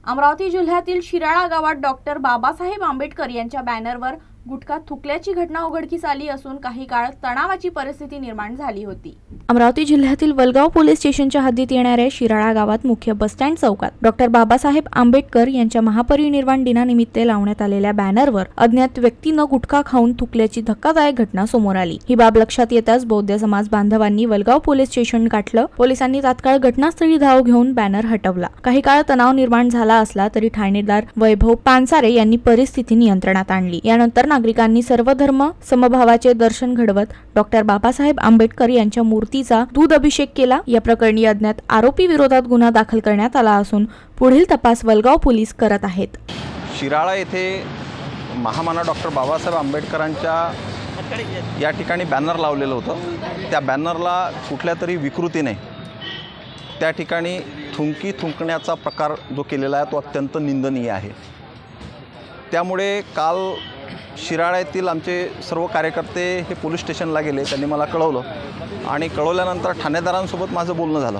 अमरावती जिल्ह्यातील शिराळा गावात डॉक्टर बाबासाहेब आंबेडकर यांच्या बॅनरवर गुटखा थुकल्याची घटना उघडकीस आली असून काही काळ तणावाची परिस्थिती निर्माण झाली होती। अमरावती जिल्ह्यातील वलगाव पोलीस स्टेशनच्या हद्दीत येणाऱ्या शिराळा गावात मुख्य बसस्टँड चौकात डॉक्टर बाबासाहेब आंबेडकर यांच्या महापरिनिर्वाण दिनानिमित्त लावण्यात आलेल्या बॅनरवर अज्ञात व्यक्तीनं गुटखा खाऊन थुकल्याची धक्कादायक घटना समोर आली। ही बाब लक्षात येताच बौद्ध समाज बांधवांनी वलगाव पोलीस स्टेशन गाठलं। पोलिसांनी तात्काळ घटनास्थळी धाव घेऊन बॅनर हटवला। काही काळ तणाव निर्माण झाला असला तरी ठाणेदार वैभव पानसारे यांनी परिस्थिती नियंत्रणात आणली। यानंतर नागरिकांनी सर्वधर्म समभावाचे दर्शन घडवत डॉक्टर बाबासाहेब आंबेडकर यांच्या मूर्तीचा दूध अभिषेक केला। या प्रकरणी अज्ञात आरोपी विरोधात गुन्हा दाखल करण्यात आला असून पुढील तपास वलगाव पोलीस करत आहेत। शिराळा येथे महामानव डॉक्टर बाबासाहेब आंबेडकरांच्या या ठिकाणी बॅनर लावलेलं होतं। त्या बॅनरला कुठल्या तरी विकृतीने त्या ठिकाणी थुंकण्याचा प्रकार जो केलेला आहे तो अत्यंत निंदनीय आहे। त्यामुळे काल शिराळा येथील आमचे सर्व कार्यकर्ते हे पोलीस स्टेशनला गेले। त्यांनी मला कळवलं आणि कळवल्यानंतर ठाणेदारांसोबत माझं बोलणं झालं।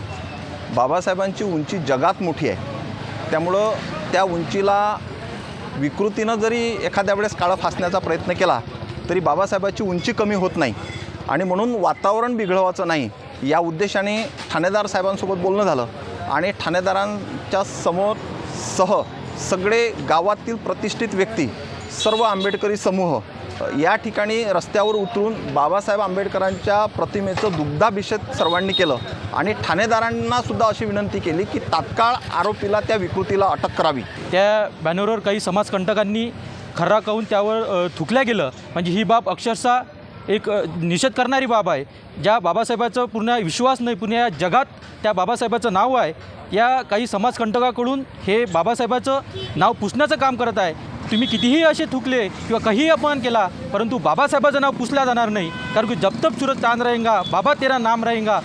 बाबासाहेबांची उंची जगात मोठी आहे, त्यामुळं त्या उंचीला विकृतीनं जरी एखाद्या वेळेस काळं फासण्याचा प्रयत्न केला तरी बाबासाहेबांची उंची कमी होत नाही आणि म्हणून वातावरण बिघडवायचं नाही या उद्देशाने ठाणेदार साहेबांसोबत बोलणं झालं आणि ठाणेदारांच्या सह सगळे गावातील प्रतिष्ठित व्यक्ती सर्व आंबेडकरी समूह या ठिकाणी रस्त्यावर उतरून बाबासाहेब आंबेडकरांच्या प्रतिमेचं दुग्धाभिषेक सर्वांनी केलं आणि ठाणेदारांना सुद्धा अशी विनंती केली की तात्काळ आरोपीला त्या विकृतीला अटक करावी। त्या बॅनरवर काही समाजकंटकांनी खर्रा काढून त्यावर थुकल्या गेलं म्हणजे ही बाब अक्षरशः एक निषेध करणारी बाब आहे। ज्या बाबासाहेबाचं पूर्ण विश्वास नाही, पूर्ण या जगात त्या बाबासाहेबाचं नाव आहे, या काही समाजकंटकाकडून हे बाबासाहेबाचं नाव पुसण्याचं काम करत आहे। तुम्ही कितीही असे थुकले किंवा काहीही अपमान केला परंतु बाबासाहेबाचं नाव पुसलं जाणार नाही, कारण की जब तक सूरज चांद रहेगा बाबा तेरा नाम रहेगा।